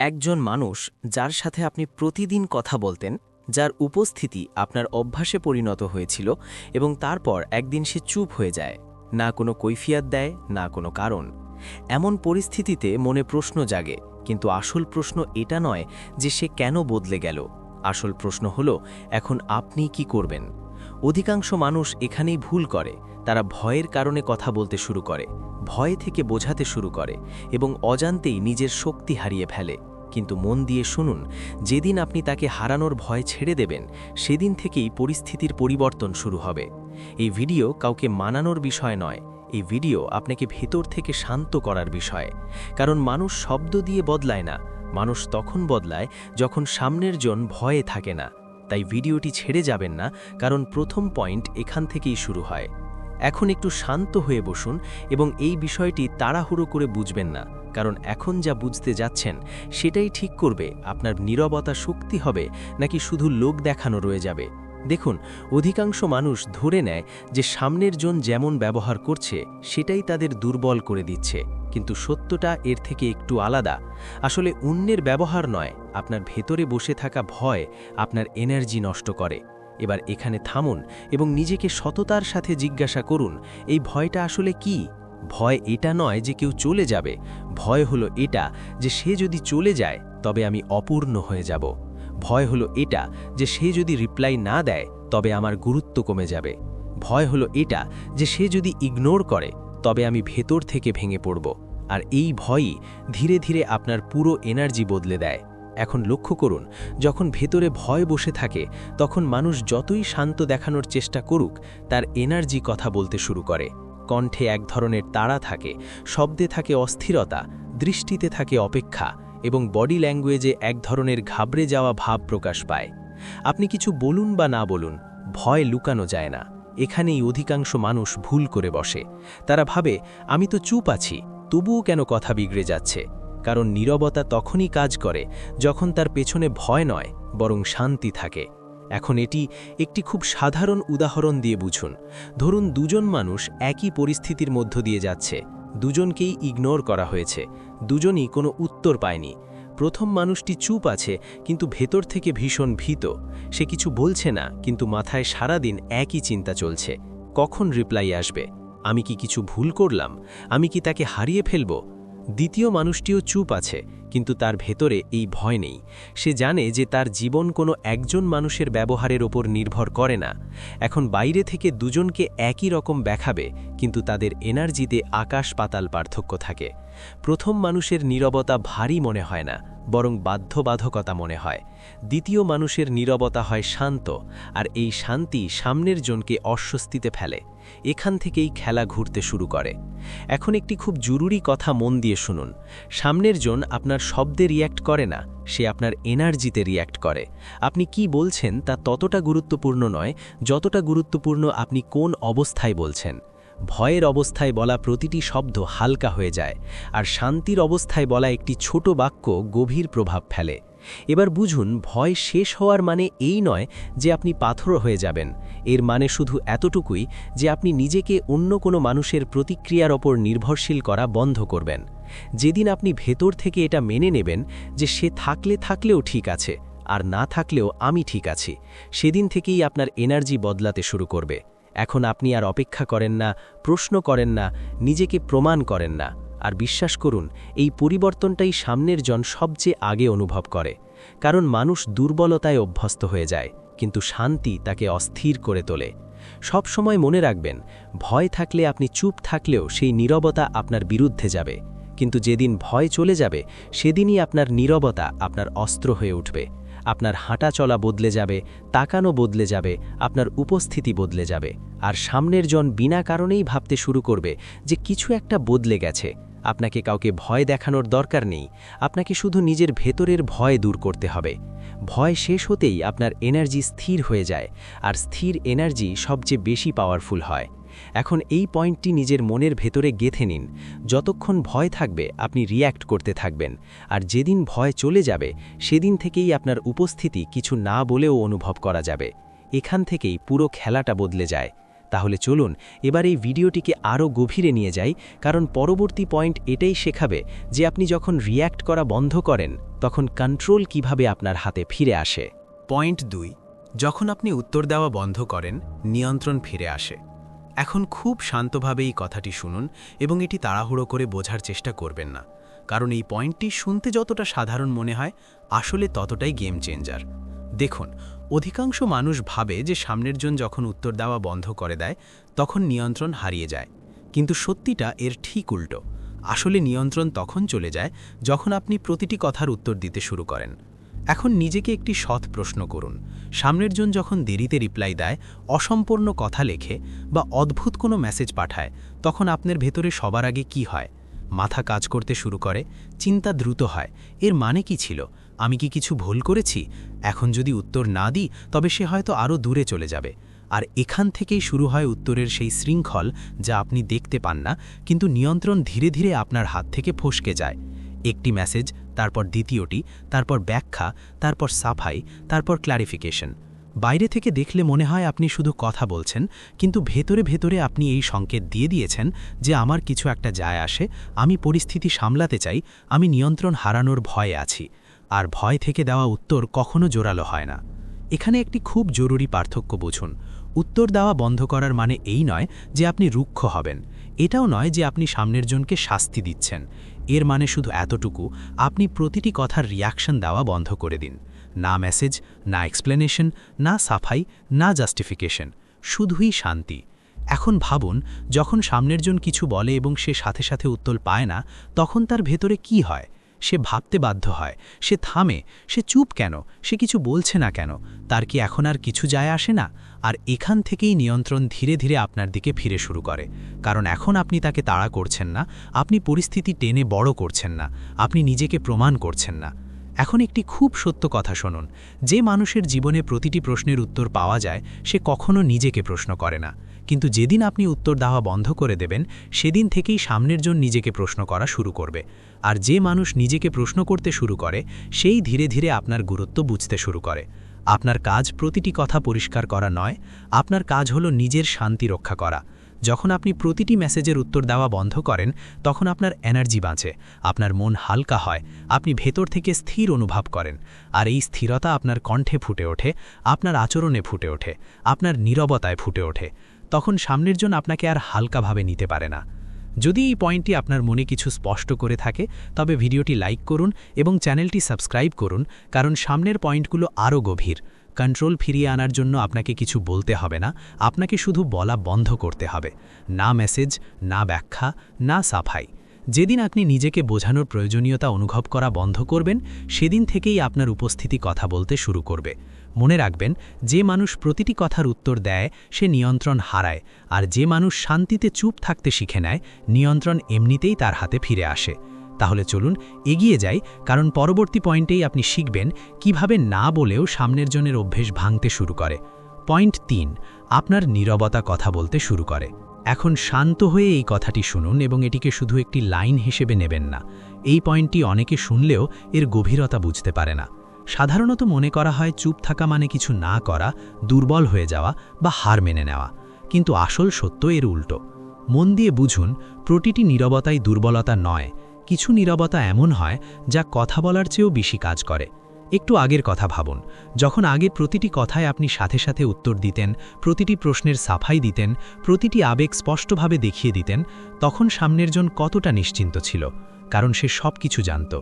একজন মানুষ যার সাথে আপনি প্রতিদিন কথা বলতেন, যার উপস্থিতি আপনার অভ্যাসে পরিণত হয়েছিল এবং তারপর একদিন সে চুপ হয়ে যায়, না কোনো কৈফিয়ত দেয়, না কোনো কারণ। এমন পরিস্থিতিতে মনে প্রশ্ন জাগে, কিন্তু আসল প্রশ্ন এটা নয় যে সে কেন বদলে গেল। আসল প্রশ্ন হলো, এখন আপনি কি করবেন? অধিকাংশ মানুষ এখানেই ভুল করে। তারা ভয়ের কারণে কথা বলতে শুরু করে, ভয় থেকে বোঝাতে শুরু করে এবং অজান্তেই নিজের শক্তি হারিয়ে ফেলে। কিন্তু মন দিয়ে শুনুন, যেদিন আপনি তাকে হারানোর ভয় ছেড়ে দেবেন, সেদিন থেকেই পরিস্থিতির পরিবর্তন শুরু হবে। এই ভিডিও কাউকে মানানোর বিষয় নয়, এই ভিডিও আপনাকে ভেতর থেকে শান্ত করার বিষয়। কারণ মানুষ শব্দ দিয়ে বদলায় না, মানুষ তখন বদলায় যখন সামনের জন ভয়ে থাকে না। তাই ভিডিওটি ছেড়ে যাবেন না, কারণ প্রথম পয়েন্ট এখান থেকেই শুরু হয়। এখন একটু শান্ত হয়ে বসুন এবং এই বিষয়টি তাড়াহুড়ো করে বুঝবেন না, কারণ এখন যা বুঝতে যাচ্ছেন সেটাই ঠিক করবে আপনার নীরবতা শক্তি হবে নাকি শুধু লোক দেখানো রয়ে যাবে। দেখুন, অধিকাংশ মানুষ ধরে নেয় যে সামনের জন যেমন ব্যবহার করছে সেটাই তাদের দুর্বল করে দিচ্ছে, কিন্তু সত্যটা এর থেকে একটু আলাদা। আসলে অন্যের ব্যবহার নয়, আপনার ভেতরে বসে থাকা ভয় আপনার এনার্জি নষ্ট করে। এবার এখানে থামুন এবং নিজেকে সততার সাথে জিজ্ঞাসা করুন, এই ভয়টা আসলে কি? ভয় এটা নয় যে কেউ চলে যাবে, ভয় হলো এটা যে সে যদি চলে যায় তবে আমি অপূর্ণ হয়ে যাব। ভয় হলো এটা যে সে যদি রিপ্লাই না দেয় তবে আমার গুরুত্ব কমে যাবে। ভয় হলো এটা যে সে যদি ইগনোর করে তবে আমি ভেতর থেকে ভেঙে পড়ব। আর এই ভয়ই ধীরে ধীরে আপনার পুরো এনার্জি বদলে দেয়। এখন লক্ষ্য করুন, যখন ভেতরে ভয় বসে থাকে তখন মানুষ যতই শান্ত দেখানোর চেষ্টা করুক, তার এনার্জি কথা বলতে শুরু করে। কণ্ঠে এক ধরনের তাড়া থাকে, শব্দে থাকে অস্থিরতা, দৃষ্টিতে থাকে অপেক্ষা এবং বডি ল্যাঙ্গুয়েজে এক ধরনের ঘাবড়ে যাওয়া ভাব প্রকাশ পায়। আপনি কিছু বলুন বা না বলুন, ভয় লুকানো যায় না। এখানেই অধিকাংশ মানুষ ভুল করে বসে। তারা ভাবে, আমি তো চুপ আছি, তবুও কেন কথা বিগড়ে যাচ্ছে? কারণ নীরবতা তখনই কাজ করে যখন তার পেছনে ভয় নয়, বরং শান্তি থাকে। এখন এটি একটি খুব সাধারণ উদাহরণ দিয়ে বুঝুন। ধরুন, দুজন মানুষ একই পরিস্থিতির মধ্য দিয়ে যাচ্ছে, দুজনকেই ইগনোর করা হয়েছে, দুজনই কোনো উত্তর পায়নি। প্রথম মানুষটি চুপ আছে কিন্তু ভেতর থেকে ভীষণ ভীত। সে কিছু বলছে না, কিন্তু মাথায় সারাদিন একই চিন্তা চলছে, কখন রিপ্লাই আসবে? আমি কি কিছু ভুল করলাম? আমি কি তাকে হারিয়ে ফেলব? দ্বিতীয় মানুষটিও চুপ আছে, কিন্তু তার ভেতরে এই ভয় নেই। সে জানে যে তার জীবন কোনো একজন মানুষের ব্যবহারের ওপর নির্ভর করে না। এখন বাইরে থেকে দুজনকে একই রকম দেখাবে, কিন্তু তাদের এনার্জিতে আকাশ পাতাল পার্থক্য থাকে। প্রথম মানুষের নীরবতা ভারী মনে হয় না, বরং বাধ্যবাধকতা মনে হয়। দ্বিতীয় মানুষের নীরবতা হয় শান্ত, আর এই শান্তি সামনের জনকে অস্বস্তিতে ফেলে। এখান থেকেই খেলা ঘুরতে শুরু করে। এখন একটি খুব জরুরি কথা মন দিয়ে শুনুন। সামনের জন আপনার শব্দে রিয়্যাক্ট করে না, সে আপনার এনার্জিতে রিয়্যাক্ট করে। আপনি কি বলছেন তা ততটা গুরুত্বপূর্ণ নয় যতটা গুরুত্বপূর্ণ আপনি কোন অবস্থায় বলছেন। ভয়ের অবস্থায় বলা প্রতিটি শব্দ হালকা হয়ে যায়, আর শান্তির অবস্থায় বলা একটি ছোট বাক্য গভীর প্রভাব ফেলে। এবার বুঝুন, ভয় শেষ হওয়ার মানে এই নয় যে আপনি পাথর হয়ে যাবেন। এর মানে শুধু এতটুকুই যে আপনি নিজেকে অন্য কোনো মানুষের প্রতিক্রিয়ার ওপর নির্ভরশীল করা বন্ধ করবেন। যেদিন আপনি ভেতর থেকে এটা মেনে নেবেন যে সে থাকলেও ঠিক আছে, আর না থাকলেও আমি ঠিক আছি, সেদিন থেকেই আপনার এনার্জি বদলাতে শুরু করবে। এখন আপনি আর অপেক্ষা করেন না, প্রশ্ন করেন না, নিজেকে প্রমাণ করেন না। আর বিশ্বাস করুন, এই পরিবর্তনটাই সামনের জন সবচেয়ে আগে অনুভব করে। কারণ মানুষ দুর্বলতায় অভ্যস্ত হয়ে যায়, কিন্তু শান্তি তাকে অস্থির করে তোলে। সব সময় মনে রাখবেন, ভয় থাকলে আপনি চুপ থাকলেও সেই নীরবতা আপনার বিরুদ্ধে যাবে, কিন্তু যেদিন ভয় চলে যাবে সেদিনই আপনার নীরবতা আপনার অস্ত্র হয়ে উঠবে। আপনার হাঁটা চলা বদলে যাবে, তাকানো বদলে যাবে, আপনার উপস্থিতি বদলে যাবে। আর সামনের জন বিনা কারণেই ভাবতে শুরু করবে যে কিছু একটা বদলে গেছে। আপনাকে কাউকে ভয় দেখানোর দরকার নেই, আপনাকে শুধু নিজের ভেতরের ভয় দূর করতে হবে। ভয় শেষ হতেই আপনার এনার্জি স্থির হয়ে যায়, আর স্থির এনার্জি সবচেয়ে বেশি পাওয়ারফুল হয়। এখন এই পয়েন্টটি নিজের মনের ভেতরে গেঁথে নিন। যতক্ষণ ভয় থাকবে আপনি রিয়্যাক্ট করতে থাকবেন, আর যেদিন ভয় চলে যাবে সেদিন থেকেই আপনার উপস্থিতি কিছু না বলেও অনুভব করা যাবে। এখান থেকেই পুরো খেলাটা বদলে যায়। তাহলে চলুন এবার এই ভিডিওটিকে আরও গভীরে নিয়ে যাই, কারণ পরবর্তী পয়েন্ট এটাই শেখাবে যে আপনি যখন রিয়্যাক্ট করা বন্ধ করেন তখন কন্ট্রোল কিভাবে আপনার হাতে ফিরে আসে। পয়েন্ট 2, যখন আপনি উত্তর দেওয়া বন্ধ করেন নিয়ন্ত্রণ ফিরে আসে। এখন খুব শান্তভাবে এই কথাটি শুনুন এবং এটি তাড়াহুড়ো করে বোঝার চেষ্টা করবেন না, কারণ এই পয়েন্টটি শুনতে যতটা সাধারণ মনে হয় আসলে ততটাই গেম চেঞ্জার। দেখুন, অধিকাংশ মানুষ ভাবে যে সামনের জন যখন উত্তর দেওয়া বন্ধ করে দেয় তখন নিয়ন্ত্রণ হারিয়ে যায়, কিন্তু সত্যিটা এর ঠিক উল্টো। আসলে নিয়ন্ত্রণ তখন চলে যায় যখন আপনি প্রতিটি কথার উত্তর দিতে শুরু করেন। এখন নিজেকে একটি সৎ প্রশ্ন করুন, সামনের জন যখন দেরিতে রিপ্লাই দেয়, অসম্পূর্ণ কথা লেখে বা অদ্ভুত কোনো মেসেজ পাঠায়, তখন আপনার ভেতরে সবার আগে কি হয়? মাথা কাজ করতে শুরু করে, চিন্তা দ্রুত হয়। এর মানে কি ছিল? আমি কি কিছু ভুল করেছি? এখন যদি উত্তর না দিই তবে সে হয়তো আরও দূরে চলে যাবে। আর এখান থেকেই শুরু হয় উত্তরের সেই শৃঙ্খল যা আপনি দেখতে পান না, কিন্তু নিয়ন্ত্রণ ধীরে ধীরে আপনার হাত থেকে ফসকে যায়। একটি মেসেজ, তারপর দ্বিতীয়টি, তারপর ব্যাখ্যা, তারপর সাফাই, তারপর ক্লারিফিকেশন। বাইরে থেকে দেখলে মনে হয় আপনি শুধু কথা বলছেন, কিন্তু ভেতরে ভেতরে আপনি এই সংকেত দিয়ে দিয়েছেন যে আমার কিছু একটা যায় আসে, আমি পরিস্থিতি সামলাতে চাই, আমি নিয়ন্ত্রণ হারানোর ভয়ে আছি। আর ভয় থেকে দেওয়া উত্তর কখনো জোরালো হয় না। এখানে একটি খুব জরুরি পার্থক্য বুঝুন। উত্তর দেওয়া বন্ধ করার মানে এই নয় যে আপনি রুক্ষ হবেন, এটাও নয় যে আপনি সামনের জনকে শাস্তি দিচ্ছেন। এর মানে শুধু এতটুকু, আপনি প্রতিটি কথার রিয়াকশন দেওয়া বন্ধ করে দিন। না মেসেজ, না এক্সপ্লেনেশন, না সাফাই, না জাস্টিফিকেশন, শুধুই শান্তি। এখন ভাবুন, যখন সামনের জন কিছু বলে এবং সে সাথে সাথে উত্তর পায় না, তখন তার ভেতরে কি হয়? সে ভাবতে বাধ্য হয়, সে থামে, সে চুপ কেন, সে কিছু বলছে না কেন, তার কি এখন আর কিছু যায় আসে না? আর এখান থেকেই নিয়ন্ত্রণ ধীরে ধীরে আপনার দিকে ফিরে শুরু করে, কারণ এখন আপনি তাকে তাড়া করছেন না, আপনি পরিস্থিতি টেনে বড় করছেন না, আপনি নিজেকে প্রমাণ করছেন না। এখন একটি খুব সত্য কথা শুনুন, যে মানুষের জীবনে প্রতিটি প্রশ্নের উত্তর পাওয়া যায় সে কখনো নিজেকে প্রশ্ন করে না, কিন্তু যেদিন আপনি উত্তর দেওয়া বন্ধ করে দেবেন সেদিন থেকেই সামনের জন নিজেকে প্রশ্ন করা শুরু করবে। আর যে মানুষ নিজেকে প্রশ্ন করতে শুরু করে সেই ধীরে ধীরে আপনার গুরুত্ব বুঝতে শুরু করে। আপনার কাজ প্রতিটি কথা পরিষ্কার করা নয়, আপনার কাজ হলো নিজের শান্তি রক্ষা করা। যখন আপনি প্রতিটি মেসেজের উত্তর দেওয়া বন্ধ করেন তখন আপনার এনার্জি বাঁচে, আপনার মন হালকা হয়, আপনি ভেতর থেকে স্থির অনুভব করেন। আর এই স্থিরতা আপনার কণ্ঠে ফুটে ওঠে, আপনার আচরণে ফুটে ওঠে, আপনার নীরবতায় ফুটে ওঠে। তখন সামনের জন আপনাকে আর হালকাভাবে নিতে পারে না। যদি এই পয়েন্টটি আপনার মনে কিছু স্পষ্ট করে থাকে তবে ভিডিওটি লাইক করুন এবং চ্যানেলটি সাবস্ক্রাইব করুন, কারণ সামনের পয়েন্টগুলো আরও গভীর। কন্ট্রোল ফিরিয়ে আনার জন্য আপনাকে কিছু বলতে হবে না, আপনাকে শুধু বলা বন্ধ করতে হবে। না মেসেজ, না ব্যাখ্যা, না সাফাই। যেদিন আপনি নিজেকে বোঝানোর প্রয়োজনীয়তা অনুভব করা বন্ধ করবেন সেদিন থেকেই আপনার উপস্থিতি কথা বলতে শুরু করবে। মনে রাখবেন, যে মানুষ প্রতিটি কথার উত্তর দেয় সে নিয়ন্ত্রণ হারায়, আর যে মানুষ শান্তিতে চুপ থাকতে শিখে নেয় নিয়ন্ত্রণ এমনিতেই তার হাতে ফিরে আসে। তাহলে চলুন এগিয়ে যাই, কারণ পরবর্তী পয়েন্টেই আপনি শিখবেন কিভাবে না বলেও সামনের জনের অভ্যেস ভাঙতে শুরু করে। পয়েন্ট 3, আপনার নীরবতা কথা বলতে শুরু করে। এখন শান্ত হয়ে এই কথাটি শুনুন এবং এটিকে শুধু একটি লাইন হিসেবে নেবেন না। এই পয়েন্টটি অনেকে শুনলেও এর গভীরতা বুঝতে পারে না। সাধারণত মনে করা হয় চুপ থাকা মানে কিছু না করা, দুর্বল হয়ে যাওয়া বা হার মেনে নেওয়া, কিন্তু আসল সত্য এর উল্টো। মন দিয়ে বুঝুন, প্রতিটি নীরবতাই দুর্বলতা নয়। কিছু নীরবতা এমন হয় যা কথা বলার চেয়েও বেশি কাজ করে। একটু আগের কথা ভাবুন, যখন আগে প্রতিটি কথায় আপনি সাথে সাথে উত্তর দিতেন, প্রতিটি প্রশ্নের সাফাই দিতেন, প্রতিটি আবেগ স্পষ্টভাবে দেখিয়ে দিতেন, তখন সামনের জন কতটা নিশ্চিন্ত ছিল, কারণ সে সব কিছু জানত।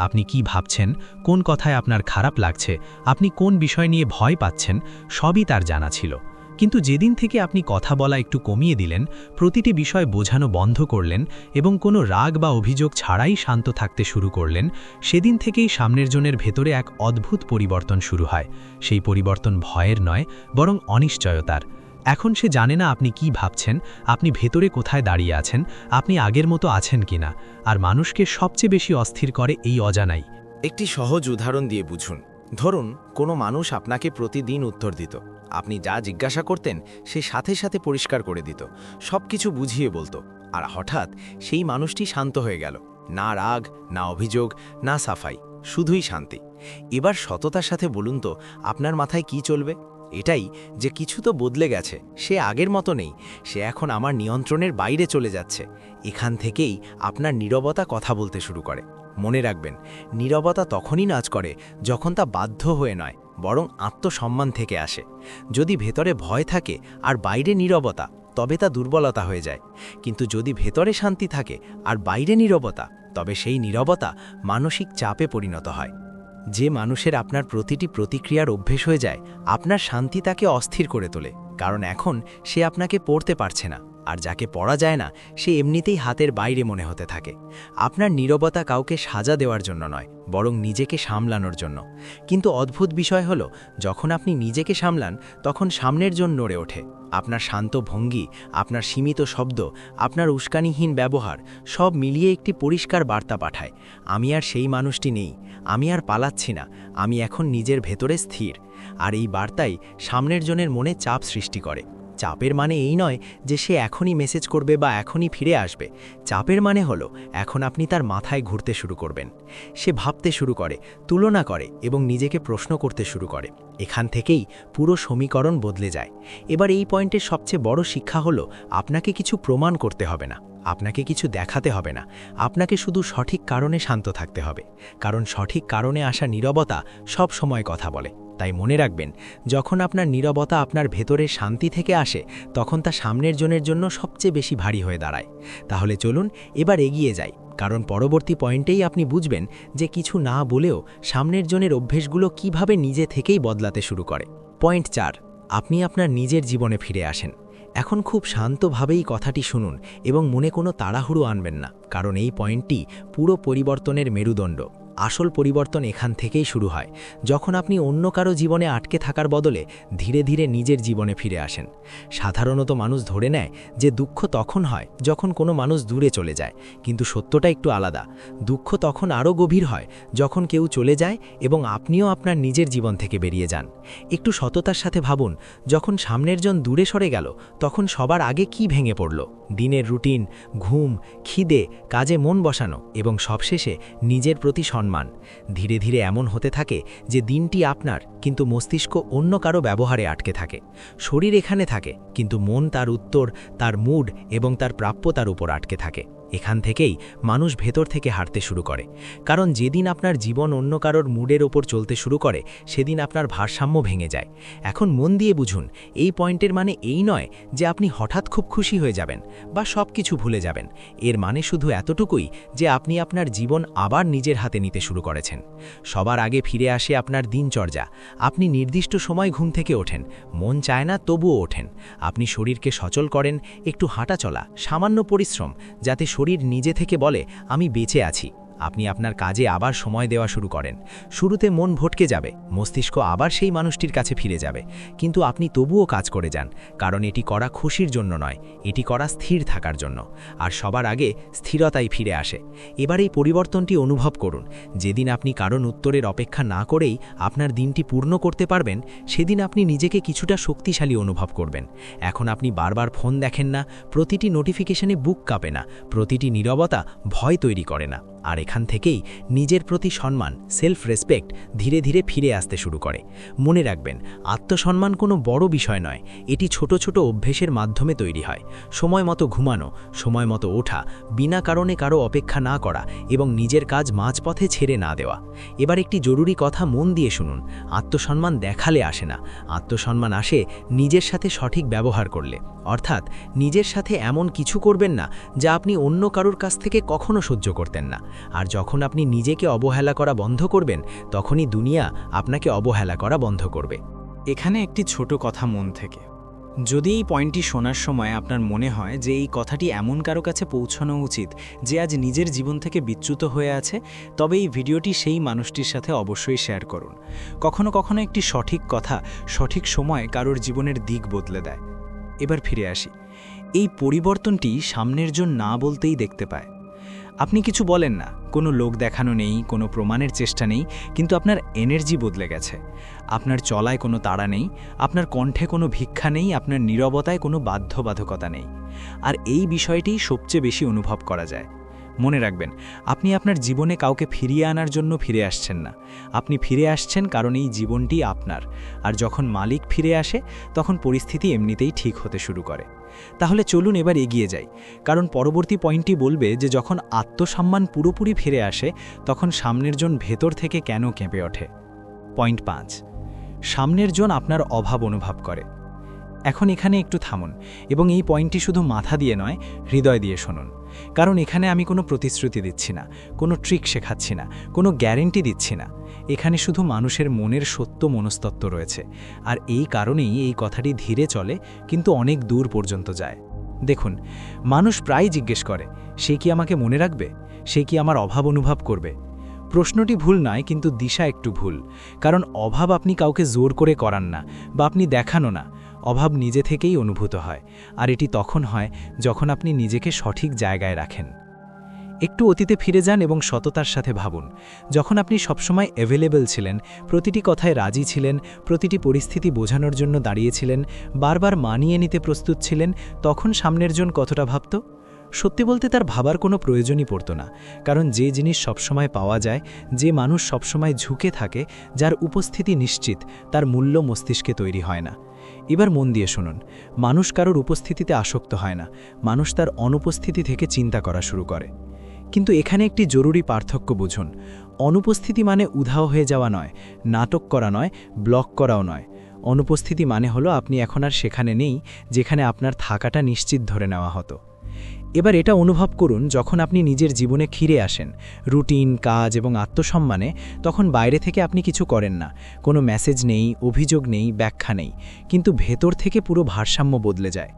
আপনি কি ভাবছেন, কোন কথায় আপনার খারাপ লাগছে, আপনি কোন বিষয় নিয়ে ভয় পাচ্ছেন, সবই তার জানা ছিল। কিন্তু যেদিন থেকে আপনি কথা বলা একটু কমিয়ে দিলেন, প্রতিটি বিষয় বোঝানো বন্ধ করলেন এবং কোনো রাগ বা অভিযোগ ছাড়াই শান্ত থাকতে শুরু করলেন, সেদিন থেকেই সামনের জনের ভেতরে এক অদ্ভুত পরিবর্তন শুরু হয়। সেই পরিবর্তন ভয়ের নয়, বরং অনিশ্চয়তার। এখন সে জানে না আপনি কি ভাবছেন, আপনি ভেতরে কোথায় দাঁড়িয়ে আছেন, আপনি আগের মতো আছেন কিনা। আর মানুষকে সবচেয়ে বেশি অস্থির করে এই অজানাই। একটি সহজ উদাহরণ দিয়ে বুঝুন। ধরুন, কোনো মানুষ আপনাকে প্রতিদিন উত্তর দিত, আপনি যা জিজ্ঞাসা করতেন সে সাথে সাথে পরিষ্কার করে দিত, সব কিছু বুঝিয়ে বলতো। আর হঠাৎ সেই মানুষটি শান্ত হয়ে গেল, না রাগ, না অভিযোগ, না সাফাই, শুধুই শান্তি। এবার সততার সাথে বলুন তো, আপনার মাথায় কি চলবে? এটাই যে কিছু তো বদলে গেছে, সে আগের মতো নেই, সে এখন আমার নিয়ন্ত্রণের বাইরে চলে যাচ্ছে। এখান থেকেই আপনার নীরবতা কথা বলতে শুরু করে। মনে রাখবেন, নীরবতা তখনই নাচ করে যখন তা বাধ্য হয়ে নয়, বরং আত্মসম্মান থেকে আসে। যদি ভেতরে ভয় থাকে আর বাইরে নীরবতা, তবে তা দুর্বলতা হয়ে যায়। কিন্তু যদি ভেতরে শান্তি থাকে আর বাইরে নীরবতা, তবে সেই নীরবতা মানসিক চাপে পরিণত হয়। যে মানুষের আপনার প্রতিটি প্রতিক্রিয়ার অভ্যেস হয়ে যায়, আপনার শান্তি তাকে অস্থির করে তোলে, কারণ এখন সে আপনাকে পড়তে পারছে না, আর যাকে পড়া যায় না সে এমনিতেই হাতের বাইরে মনে হতে থাকে। আপনার নীরবতা কাউকে সাজা দেওয়ার জন্য নয়, বরং নিজেকে সামলানোর জন্য। কিন্তু অদ্ভুত বিষয় হলো, যখন আপনি নিজেকে সামলান তখন সামনের জন নড়ে ওঠে। আপনার শান্ত ভঙ্গি, আপনার সীমিত শব্দ, আপনার উস্কানিহীন ব্যবহার সব মিলিয়ে একটি পরিষ্কার বার্তা পাঠায়, আমি আর সেই মানুষটি নেই, আমি আর পালাচ্ছি না, আমি এখন নিজের ভেতরে স্থির। আর এই বার্তাই সামনের জনের মনে চাপ সৃষ্টি করে। চাপের মানে এই নয় যে সে এখনই মেসেজ করবে বা এখনই ফিরে আসবে। চাপের মানে হলো, এখন আপনি তার মাথায় ঘুরতে শুরু করবেন। সে ভাবতে শুরু করে, তুলনা করে এবং নিজেকে প্রশ্ন করতে শুরু করে। এখান থেকেই পুরো সমীকরণ বদলে যায়। এবার এই পয়েন্টের সবচেয়ে বড় শিক্ষা হলো, আপনাকে কিছু প্রমাণ করতে হবে না, আপনাকে কিছু দেখাতে হবে না, আপনাকে শুধু সঠিক কারণে শান্ত থাকতে হবে। কারণ সঠিক কারণে আসা নীরবতা সব সময় কথা বলে। তাই মনে রাখবেন, যখন আপনার নীরবতা আপনার ভেতরে শান্তি থেকে আসে, তখন তা সামনের জনের জন্য সবচেয়ে বেশি ভারী হয়ে দাঁড়ায়। তাহলে চলুন এবার এগিয়ে যাই, কারণ পরবর্তী পয়েন্টেই আপনি বুঝবেন যে কিছু না বলেও সামনের জনের অভ্যেসগুলো কিভাবে নিজে থেকেই বদলাতে শুরু করে। পয়েন্ট 4, আপনি আপনার নিজের জীবনে ফিরে আসেন। এখন খুব শান্তভাবেই কথাটি শুনুন এবং মনে কোনো তাড়াহুড়ো আনবেন না, কারণ এই পয়েন্টটি পুরো পরিবর্তনের মেরুদণ্ড। আসল পরিবর্তন এখান থেকেই শুরু হয়, যখন আপনি অন্য কারো জীবনে আটকে থাকার বদলে ধীরে ধীরে নিজের জীবনে ফিরে আসেন। সাধারণত মানুষ ধরে নেয় যে দুঃখ তখন হয় যখন কোনো মানুষ দূরে চলে যায়, কিন্তু সত্যটা একটু আলাদা। দুঃখ তখন আরও গভীর হয় যখন কেউ চলে যায় এবং আপনিও আপনার নিজের জীবন থেকে বেরিয়ে যান। একটু সততার সাথে ভাবুন, যখন সামনের জন দূরে সরে গেল, তখন সবার আগে কি ভেঙে পড়ল? দিনের রুটিন, ঘুম, খিদে, কাজে মন বসানো এবং সবশেষে নিজের প্রতি সম্মান। ধীরে ধীরে এমন হতে থাকে যে দিনটি আপনার, কিন্তু মস্তিষ্ক অন্য কারো ব্যবহারে আটকে থাকে। শরীর এখানে থাকে, কিন্তু মন তার উত্তর, তার মুড এবং তার প্রাপ্যতার উপর আটকে থাকে। এখান থেকেই মানুষ ভেতর থেকে হারতে শুরু করে, কারণ যেদিন আপনার জীবন অন্য কারোর মুডের ওপর চলতে শুরু করে, সেদিন আপনার ভারসাম্য ভেঙে যায়। এখন মন দিয়ে বুঝুন, এই পয়েন্টের মানে এই নয় যে আপনি হঠাৎ খুব খুশি হয়ে যাবেন বা সব কিছু ভুলে যাবেন। এর মানে শুধু এতটুকুই যে আপনি আপনার জীবন আবার নিজের হাতে নিতে শুরু করেছেন। সবার আগে ফিরে আসে আপনার দিনচর্যা। আপনি নির্দিষ্ট সময় ঘুম থেকে ওঠেন, মন চায় না তবুও ওঠেন। আপনি শরীরকে সচল করেন, একটু হাঁটা চলা, সামান্য পরিশ্রম, যাতে শরীর নিজে থেকে বলে আমি বেঁচে আছি। আপনি আপনার কাজে আবার সময় দেওয়া শুরু করেন। শুরুতে মন ভটকে যাবে, মস্তিষ্ক আবার সেই মানুষটির কাছে ফিরে যাবে, কিন্তু আপনি তবুও কাজ করে যান, কারণ এটি করা খুশির জন্য নয়, এটি করা স্থির থাকার জন্য। আর সবার আগে স্থিরতাই ফিরে আসে। এবার এই পরিবর্তনটি অনুভব করুন। যেদিন আপনি কারণ উত্তরের অপেক্ষা না করেই আপনার দিনটি পূর্ণ করতে পারবেন, সেদিন আপনি নিজেকে কিছুটা শক্তিশালী অনুভব করবেন। এখন আপনি বারবার ফোন দেখেন না, প্রতিটি নোটিফিকেশনে বুক কাঁপে না, প্রতিটি নীরবতা ভয় তৈরি করে না। আর এখান থেকেই নিজের প্রতি সম্মান, সেলফ রেসপেক্ট ধীরে ধীরে ফিরে আসতে শুরু করে। মনে রাখবেন, আত্মসম্মান কোনো বড় বিষয় নয়, এটি ছোট ছোট অভ্যেসের মাধ্যমে তৈরি হয়। সময় মতো ঘুমানো, সময় মতো ওঠা, বিনা কারণে কারো অপেক্ষা না করা এবং নিজের কাজ মাঝপথে ছেড়ে না দেওয়া। এবার একটি জরুরি কথা মন দিয়ে শুনুন, আত্মসম্মান দেখালে আসে না, আত্মসম্মান আসে নিজের সাথে সঠিক ব্যবহার করলে। অর্থাৎ নিজের সাথে এমন কিছু করবেন না যা আপনি অন্য কারোর কাছ থেকে কখনো সহ্য করতেন না। আর যখন আপনি নিজেকে অবহেলা করা বন্ধ করবেন, তখনই দুনিয়া আপনাকে অবহেলা করা বন্ধ করবে। এখানে একটি ছোট কথা মন থেকে, যদি এই পয়েন্টটি শোনার সময় আপনার মনে হয় যে এই কথাটি এমন কারো কাছে পৌঁছানো উচিত যে আজ নিজের জীবন থেকে বিচ্যুত হয়ে আছে, তবে এই ভিডিওটি সেই মানুষটির সাথে অবশ্যই শেয়ার করুন। কখনো কখনো একটি সঠিক কথা সঠিক সময় কারোর জীবনের দিক বদলে দেয়। এবার ফিরে আসি, এই পরিবর্তনটি সামনের জন না বলতেই দেখতে পায়। আপনি কিছু বলেন না, কোনো লোক দেখানো নেই, কোনো প্রমাণের চেষ্টা নেই, কিন্তু আপনার এনার্জি বদলে গেছে। আপনার চলায় কোনো তাড়া নেই, আপনার কণ্ঠে কোনো ভিক্ষা নেই, আপনার নীরবতায় কোনো বাধ্যবাধকতা নেই। আর এই বিষয়টি সবচেয়ে বেশি অনুভব করা যায়। মনে রাখবেন, আপনি আপনার জীবনে কাউকে ফিরিয়ে আনার জন্য ফিরে আসছেন না। আপনি ফিরে আসছেন কারণ এই জীবনটি আপনার, আর যখন মালিক ফিরে আসে তখন পরিস্থিতি এমনিতেই ঠিক হতে শুরু করে। তাহলে চলুন এবার এগিয়ে যাই, কারণ পরবর্তী পয়েন্টটি বলবে যে যখন আত্মসম্মান পুরোপুরি ফিরে আসে তখন সামনের জন ভেতর থেকে কেন কেঁপে ওঠে। পয়েন্ট 5, সামনের জন আপনার অভাব অনুভব করে। এখন এখানে একটু থামুন এবং এই পয়েন্টটি শুধু মাথা দিয়ে নয়, হৃদয় দিয়ে শুনুন। কারণ এখানে আমি কোনো প্রতিশ্রুতি দিচ্ছি না, কোনো ট্রিক শেখাচ্ছি না, কোনো গ্যারেন্টি দিচ্ছি না। এখানে শুধু মানুষের মনের সত্য মনস্তত্ত্ব রয়েছে, আর এই কারণেই এই কথাটি ধীরে চলে কিন্তু অনেক দূর পর্যন্ত যায়। দেখুন, মানুষ প্রায় জিজ্ঞেস করে, সে কি আমাকে মনে রাখবে? সে কি আমার অভাব অনুভব করবে? প্রশ্নটি ভুল নয়, কিন্তু দিশা একটু ভুল। কারণ অভাব আপনি কাউকে জোর করে করান না, বা আপনি দেখানো না। অভাব নিজে থেকেই অনুভূত হয়, আর এটি তখন হয় যখন আপনি নিজেকে সঠিক জায়গায় রাখেন। একটু অতীতে ফিরে যান এবং সততার সাথে ভাবুন। যখন আপনি সবসময় অ্যাভেলেবল ছিলেন, প্রতিটি কথায় রাজি ছিলেন, প্রতিটি পরিস্থিতি বোঝানোর জন্য দাঁড়িয়েছিলেন, বারবার মানিয়ে নিতে প্রস্তুত ছিলেন, তখন সামনের জন কতটা ভাবত? সত্যি বলতে তার ভাবার কোনো প্রয়োজনই পড়ত না। কারণ যে জিনিস সবসময় পাওয়া যায়, যে মানুষ সবসময় ঝুঁকে থাকে, যার উপস্থিতি নিশ্চিত, তার মূল্য মস্তিষ্কে তৈরি হয় না। এবার মন দিয়ে শুনুন, মানুষ কারোর উপস্থিতিতে আসক্ত হয় না, মানুষ তার অনুপস্থিতি থেকে চিন্তা করা শুরু করে। কিন্তু এখানে একটি জরুরি পার্থক্য বুঝুন। অনুপস্থিতি মানে উধাও হয়ে যাওয়া নয়, নাটক করা নয়, ব্লক করাও নয়। অনুপস্থিতি মানে হলো আপনি এখন আর সেখানে নেই যেখানে আপনার থাকাটা নিশ্চিত ধরে নেওয়া হতো। এবার এটা অনুভব করুন, যখন আপনি নিজের জীবনে ফিরে আসেন, রুটিন, কাজ এবং আত্মসম্মানে, তখন বাইরে থেকে আপনি কিছু করেন না, কোনো মেসেজ নেই, অভিযোগ নেই, ব্যাখ্যা নেই, কিন্তু ভেতর থেকে পুরো ভারসাম্য বদলে যায়।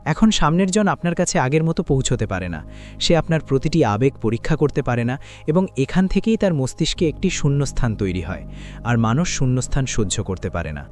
এখন সামনের জন আপনার কাছে আগের মতো পৌঁছতে পারে না, সে আপনার প্রতিটি আবেগ পরীক্ষা করতে পারে না, এবং এখান থেকেই তার মস্তিষ্কে একটি শূন্যস্থান তৈরি হয়, আর মানুষ শূন্যস্থান সহ্য করতে পারে না।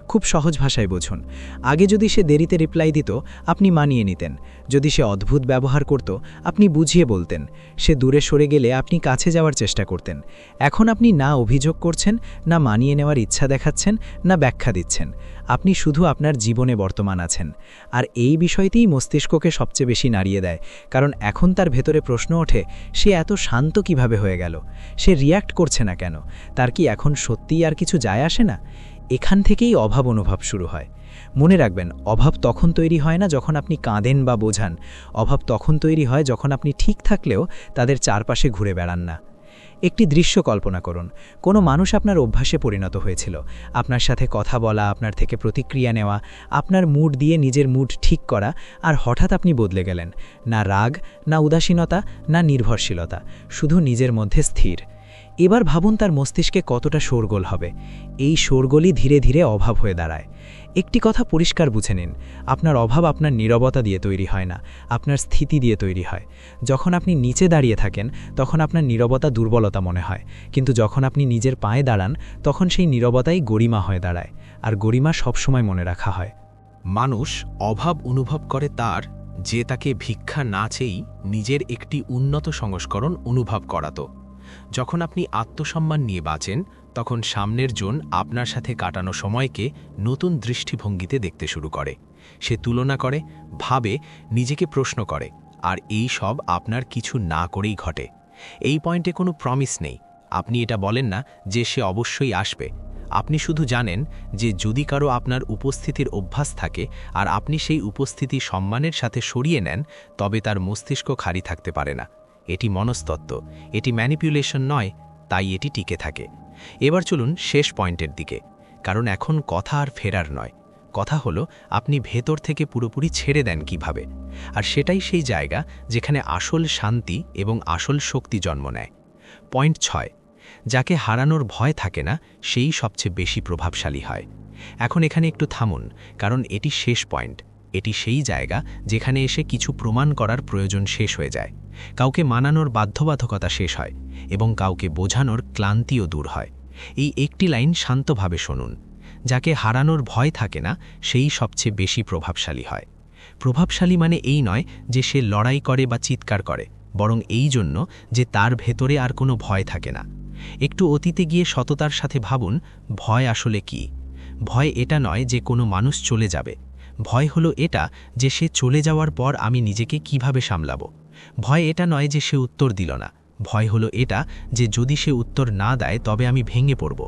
খুব সহজ ভাষায় বুঝুন, আগে যদি সে দেরিতে রিপ্লাই দিত, আপনি মানিয়ে নিতেন। যদি সে অদ্ভুত ব্যবহার করত, আপনি বুঝিয়ে বলতেন। সে দূরে সরে গেলে আপনি কাছে যাওয়ার চেষ্টা করতেন। এখন আপনি না অভিযোগ করছেন, না মানিয়ে নেওয়ার ইচ্ছা দেখাচ্ছেন, না ব্যাখ্যা দিচ্ছেন। আপনি শুধু আপনার জীবনে বর্তমান আছেন। আর এই বিষয়টিই মস্তিষ্ককে সবচেয়ে বেশি নাড়িয়ে দেয়, কারণ এখন তার ভেতরে প্রশ্ন ওঠে, সে এত শান্ত কিভাবে হয়ে গেল? সে রিয়্যাক্ট করছে না কেন? তার কি এখন সত্যিই আর কিছু যায় আসে না? এখান থেকেই অভাব অনুভব শুরু হয়। মনে রাখবেন, অভাব তখন তৈরি হয় না যখন আপনি কাঁদেন বা বোঝান। অভাব তখন তৈরি হয় যখন আপনি ঠিক থাকলেও তাদের চারপাশে ঘুরে বেড়ান না। একটি দৃশ্য কল্পনা করুন, কোনো মানুষ আপনার অভ্যাসে পরিণত হয়েছিল, আপনার সাথে কথা বলা, আপনার থেকে প্রতিক্রিয়া নেওয়া, আপনার মুড দিয়ে নিজের মুড ঠিক করা, আর হঠাৎ আপনি বদলে গেলেন। না রাগ, না উদাসীনতা, না নির্ভরশীলতা, শুধু নিজের মধ্যে স্থির। এবার ভাবুন তার মস্তিষ্কে কতটা শোরগোল হবে। এই শোরগোলই ধীরে ধীরে অভাব হয়ে দাঁড়ায়। একটি কথা পরিষ্কার বুঝে নিন, আপনার অভাব আপনার নীরবতা দিয়ে তৈরি হয় না, আপনার স্থিতি দিয়ে তৈরি হয়। যখন আপনি নিচে দাঁড়িয়ে থাকেন, তখন আপনার নীরবতা দুর্বলতা মনে হয়, কিন্তু যখন আপনি নিজের পায়ে দাঁড়ান, তখন সেই নীরবতাই গরিমা হয়ে দাঁড়ায়, আর গরিমা সবসময় মনে রাখা হয়। মানুষ অভাব অনুভব করে তার, যে তাকে ভিক্ষা না চেয়েই নিজের একটি উন্নত সংস্করণ অনুভব করাতো। যখন আপনি আত্মসম্মান নিয়ে বাঁচেন, তখন সামনের জন আপনার সাথে কাটানো সময়কে নতুন দৃষ্টিভঙ্গিতে দেখতে শুরু করে। সে তুলনা করে, ভাবে, নিজেকে প্রশ্ন করে, আর এই সব আপনার কিছু না করেই ঘটে। এই পয়েন্টে কোনো প্রমিস নেই, আপনি এটা বলেন না যে সে অবশ্যই আসবে। আপনি শুধু জানেন যে যদি কারো আপনার উপস্থিতির অভ্যাস থাকে আর আপনি সেই উপস্থিতি সম্মানের সাথে সরিয়ে নেন, তবে তার মস্তিষ্ক খালি থাকতে পারে না। এটি মনস্তত্ত্ব, এটি ম্যানিপুলেশন নয়, তাই এটি টিকে থাকে। এবার চলুন শেষ পয়েন্টের দিকে, কারণ এখন কথা আর ফেরার নয়, কথা হলো আপনি ভেতর থেকে পুরোপুরি ছেড়ে দেন কিভাবে। আর সেটাই সেই জায়গা যেখানে আসল শান্তি এবং আসল শক্তি জন্ম নেয়। পয়েন্ট 6, যাকে হারানোর ভয় থাকে না, সেই সবচেয়ে বেশি প্রভাবশালী হয়। এখন এখানে একটু থামুন, কারণ এটি শেষ পয়েন্ট। এটি সেই জায়গা যেখানে এসে কিছু প্রমাণ করার প্রয়োজন শেষ হয়ে যায়, কাউকে মানানোর বাধ্যবাধকতা শেষ হয়, এবং কাউকে বোঝানোর ক্লান্তিও দূর হয়। এই একটি লাইন শান্তভাবে শুনুন, যাকে হারানোর ভয় থাকে না, সেই সবচেয়ে বেশি প্রভাবশালী হয়। প্রভাবশালী মানে এই নয় যে সে লড়াই করে বা চিৎকার করে, বরং এই জন্য যে তার ভেতরে আর কোনো ভয় থাকে না। একটু অতীতে গিয়ে সততার সাথে ভাবুন, ভয় আসলে কি? ভয় এটা নয় যে কোনো মানুষ চলে যাবে, ভয় হলো এটা যে সে চলে যাওয়ার পর আমি নিজেকে কিভাবে সামলাবো। ভয় এটা নয় যে সে উত্তর দিল না, ভয় হলো এটা যে যদি সে উত্তর না দেয় তবে আমি ভেঙে পড়ব।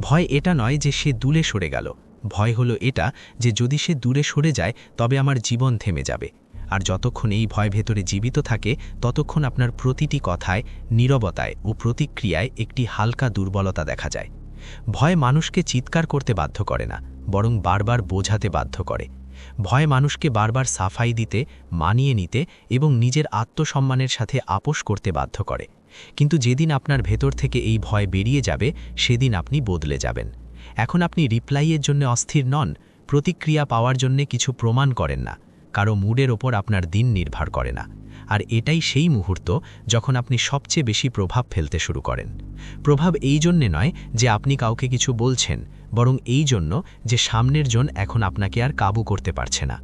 ভয় এটা নয় যে সে দূরে সরে গেল, ভয় হলো এটা যে যদি সে দূরে সরে যায় তবে আমার জীবন থেমে যাবে। আর যতক্ষণ এই ভয় ভেতরে জীবিত থাকে ততক্ষণ আপনার প্রতিটি কথায়, নীরবতায় ও প্রতিক্রিয়ায় একটি হালকা দুর্বলতা দেখা যায়। ভয় মানুষকে চিৎকার করতে বাধ্য করে না, বরং বারবার বোঝাতে বাধ্য করে। ভয় মানুষকে বারবার সাফাই দিতে, মানিয়ে নিতে এবং নিজের আত্মসম্মানের সাথে আপোষ করতে বাধ্য করে। কিন্তু যেদিন আপনার ভেতর থেকে এই ভয় বেরিয়ে যাবে সেদিন আপনি বদলে যাবেন। এখন আপনি রিপ্লাইয়ের জন্য অস্থির নন, প্রতিক্রিয়া পাওয়ার জন্য কিছু প্রমাণ করেন না, কারো মুডের ওপর আপনার দিন নির্ভর করে না। আর এটাই সেই মুহূর্ত যখন আপনি সবচেয়ে বেশি প্রভাব ফেলতে শুরু করেন। প্রভাব এই জন্যে নয় যে আপনি কাউকে কিছু বলছেন, বরং এই জন্য যে সামনের জন এখন আপনাকে আর কাবু করতে পারছে না।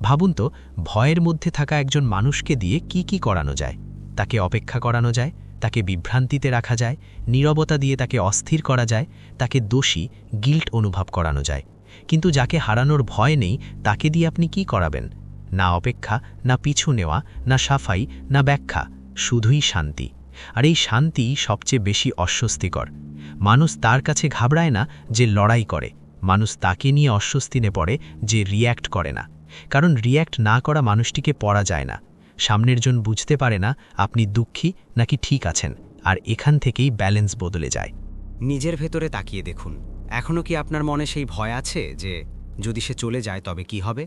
ভাবুন তো, ভয়ের মধ্যে থাকা একজন মানুষকে দিয়ে কি করানো যায়? তাকে অপেক্ষা করানো যায়, তাকে বিভ্রান্তিতে রাখা যায়, নীরবতা দিয়ে তাকে অস্থির করা যায়, তাকে দোষী, গিল্ট অনুভব করানো যায়। কিন্তু যাকে হারানোর ভয় নেই তাকে দিয়ে আপনি কি করাবেন? না অপেক্ষা, না পিছু নেওয়া, না সাফাই, না ব্যাখ্যা, শুধুই শান্তি। আর এই শান্তি সবচেয়ে বেশি অস্বস্তিকর। মানুষ তার কাছে ঘাবড়ায় না যে লড়াই করে, মানুষ তাকে নিয়ে অস্বস্তিনে পড়ে যে রিয়্যাক্ট করে না। কারণ রিয়্যাক্ট না করা মানুষটিকে পড়া যায় না। সামনের জন বুঝতে পারে না আপনি দুঃখী নাকি ঠিক আছেন, আর এখান থেকেই ব্যালেন্স বদলে যায়। নিজের ভেতরে তাকিয়ে দেখুন, এখনও কি আপনার মনে সেই ভয় আছে যে যদি সে চলে যায় তবে কি হবে?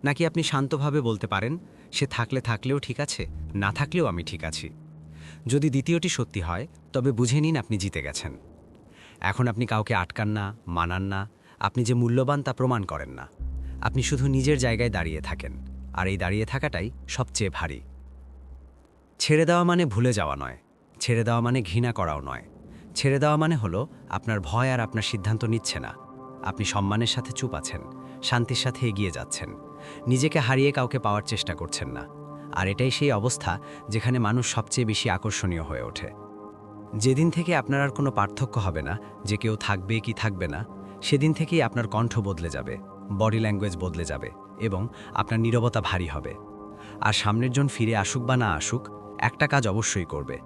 নাকি আপনি শান্তভাবে বলতে পারেন, সে থাকলেও ঠিক আছে, না থাকলেও আমি ঠিক আছি? যদি দ্বিতীয়টি সত্যি হয় তবে বুঝে নিন আপনি জিতে গেছেন। এখন আপনি কাউকে আটকান না, মানান না, আপনি যে মূল্যবান তা প্রমাণ করেন না। আপনি শুধু নিজের জায়গায় দাঁড়িয়ে থাকেন, আর এই দাঁড়িয়ে থাকাটাই সবচেয়ে ভারী। ছেড়ে দেওয়া মানে ভুলে যাওয়া নয়, ছেড়ে দেওয়া মানে ঘৃণা করাও নয়। ছেড়ে দেওয়া মানে হলো আপনার ভয় আর আপনার সিদ্ধান্ত নিচ্ছে না। আপনি সম্মানের সাথে চুপ আছেন, শান্তির সাথে এগিয়ে যাচ্ছেন, নিজেকে হারিয়ে কাউকে পাওয়ার চেষ্টা করছেন না। আর এটাই সেই অবস্থা যেখানে মানুষ সবচেয়ে বেশি আকর্ষণীয় হয়ে ওঠে। যেদিন থেকে আপনার আর কোনো পার্থক্য হবে না যে কেউ থাকবে কি থাকবে না, সেদিন থেকেই আপনার কণ্ঠ বদলে যাবে, বডি ল্যাঙ্গুয়েজ বদলে যাবে এবং আপনার নীরবতা ভারী হবে। আর সামনের জন ফিরে আসুক বা না আসুক, একটা কাজ অবশ্যই করবে,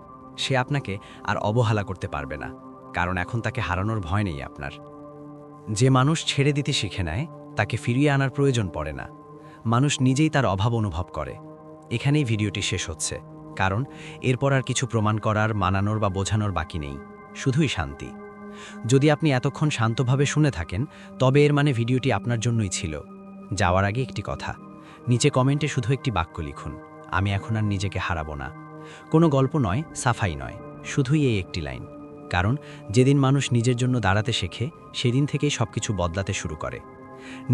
সে আপনাকে আর অবহেলা করতে পারবে না, কারণ এখন তাকে হারানোর ভয় নেই আপনার। যে মানুষ ছেড়ে দিতে শিখে নেয় তাকে ফিরিয়ে আনার প্রয়োজন পড়ে না, মানুষ নিজেই তার অভাব অনুভব করে। এখানেই ভিডিওটি শেষ হচ্ছে, কারণ এরপর আর কিছু প্রমাণ করার, মানানোর বা বোঝানোর বাকি নেই, শুধুই শান্তি। যদি আপনি এতক্ষণ শান্তভাবে শুনে থাকেন তবে এর মানে ভিডিওটি আপনার জন্যই ছিল। যাওয়ার আগে একটি কথা, নিচে কমেন্টে শুধু একটি বাক্য লিখুন, আমি এখন আর নিজেকে হারাবো না। কোনো গল্প নয়, সাফাই নয়, শুধুই এই একটি লাইন। কারণ যেদিন মানুষ নিজের জন্য দাঁড়াতে শেখে সেদিন থেকেই সবকিছু বদলাতে শুরু করে।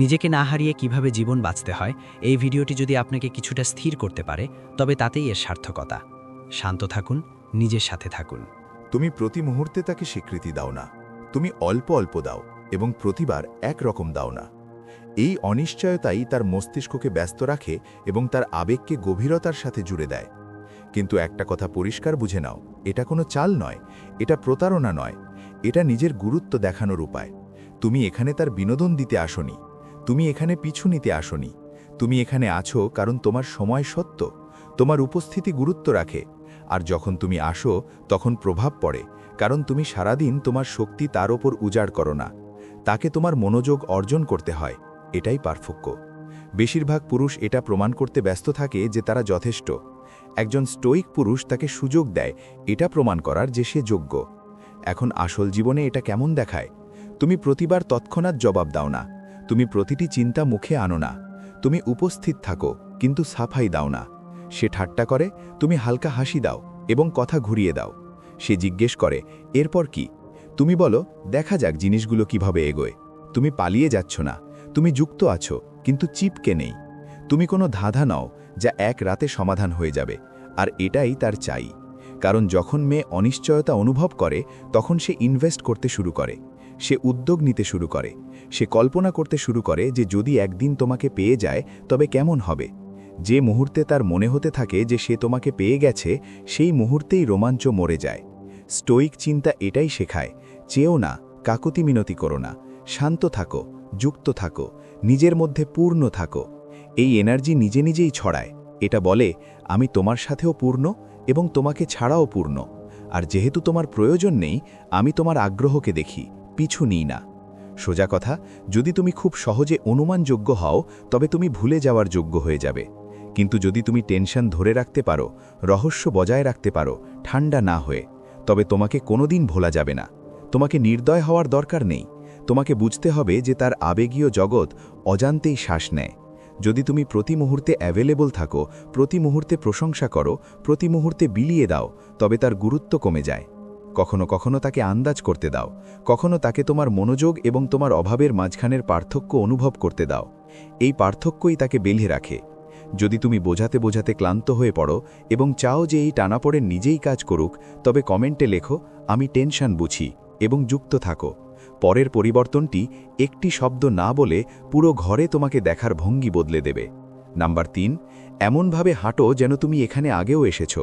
নিজেকে না হারিয়ে কিভাবে জীবন বাঁচতে হয়, এই ভিডিওটি যদি আপনাকে কিছুটা স্থির করতে পারে তবে তাতেই এর সার্থকতা। শান্ত থাকুন, নিজের সাথে থাকুন। তুমি প্রতি মুহূর্তে তাকে স্বীকৃতি দাও না, তুমি অল্প অল্প দাও এবং প্রতিবার একরকম দাও না। এই অনিশ্চয়তাই তার মস্তিষ্ককে ব্যস্ত রাখে এবং তার আবেগকে গভীরতার সাথে জুড়ে দেয়। কিন্তু একটা কথা পরিষ্কার বুঝে নাও, এটা কোনো চাল নয়, এটা প্রতারণা নয়, এটা নিজের গুরুত্ব দেখানোর উপায়। তুমি এখানে তার বিনোদন দিতে আসনি, তুমি এখানে পিছু নিতে আসনি, তুমি এখানে আছো কারণ তোমার সময় সত্য, তোমার উপস্থিতি গুরুত্ব রাখে। আর যখন তুমি আসো তখন প্রভাব পড়ে, কারণ তুমি সারাদিন তোমার শক্তি তার ওপর উজাড় করো না, তাকে তোমার মনোযোগ অর্জন করতে হয়। এটাই পার্থক্য। বেশিরভাগ পুরুষ এটা প্রমাণ করতে ব্যস্ত থাকে যে তারা যথেষ্ট। একজন স্টোইক পুরুষ তাকে সুযোগ দেয় এটা প্রমাণ করার যে সে যোগ্য। এখন আসল জীবনে এটা কেমন দেখায়? তুমি প্রতিবার তৎক্ষণাৎ জবাব দাও না, তুমি প্রতিটি চিন্তা মুখে আনো না, তুমি উপস্থিত থাকো কিন্তু সাফাই দাও না। সে ঠাট্টা করে, তুমি হালকা হাসি দাও এবং কথা ঘুরিয়ে দাও। সে জিজ্ঞেস করে এরপর কি, তুমি বলো দেখা যাক জিনিসগুলো কিভাবে এগোয়। তুমি পালিয়ে যাচ্ছ না, তুমি যুক্ত আছো কিন্তু চিপকে নেই। তুমি কোনো ধাঁধা নও যা এক রাতে সমাধান হয়ে যাবে। আর এটাই তার চাই। কারণ যখন মেয়ে অনিশ্চয়তা অনুভব করে তখন সে ইনভেস্ট করতে শুরু করে, সে উদ্যোগ নিতে শুরু করে, সে কল্পনা করতে শুরু করে যে যদি একদিন তোমাকে পেয়ে যায় তবে কেমন হবে। যে মুহূর্তে তার মনে হতে থাকে যে সে তোমাকে পেয়ে গেছে, সেই মুহূর্তেই রোমাঞ্চ মরে যায়। স্টোইক চিন্তা এটাই শেখায়, চেয়েও না, কাকুতি মিনতি করো না, শান্ত থাকো, যুক্ত থাকো, নিজের মধ্যে পূর্ণ থাকো। এই এনার্জি নিজে নিজেই ছড়ায়, এটা বলে আমি তোমার সাথেও পূর্ণ এবং তোমাকে ছাড়াও পূর্ণ, আর যেহেতু তোমার প্রয়োজন নেই আমি তোমার আগ্রহকে দেখি, পিছু নিই না। সোজা কথা, যদি তুমি খুব সহজে অনুমানযোগ্য হও তবে তুমি ভুলে যাওয়ার যোগ্য হয়ে যাবে, কিন্তু যদি তুমি টেনশন ধরে রাখতে পারো, রহস্য বজায় রাখতে পারো ঠান্ডা না হয়ে, তবে তোমাকে কোনোদিন ভোলা যাবে না। তোমাকে নির্দয় হওয়ার দরকার নেই, তোমাকে বুঝতে হবে যে তার আবেগীয় জগৎ অজান্তেই শ্বাস নেয়। যদি তুমি প্রতি মুহূর্তে অ্যাভেলেবল থাকো, প্রতি মুহূর্তে প্রশংসা করো, প্রতি মুহূর্তে বিলিয়ে দাও, তবে তার গুরুত্ব কমে যায়। কখনো কখনো তাকে আন্দাজ করতে দাও, কখনো তাকে তোমার মনোযোগ এবং তোমার অভাবের মাঝখানের পার্থক্য অনুভব করতে দাও। এই পার্থক্যই তাকে বেঁধে রাখে। যদি তুমি বোঝাতে বোঝাতে ক্লান্ত হয়ে পড়ো এবং চাও যে এই টানাপড়েন নিজেই কাজ করুক, তবে কমেন্টে লেখো আমি টেনশন বুঝি এবং যুক্ত থাকো। পরের পরিবর্তনটি একটি শব্দ না বলে পুরো ঘরে তোমাকে দেখার ভঙ্গি বদলে দেবে। নাম্বার 3, এমনভাবে হাঁটো যেন তুমি এখানে আগেও এসেছ।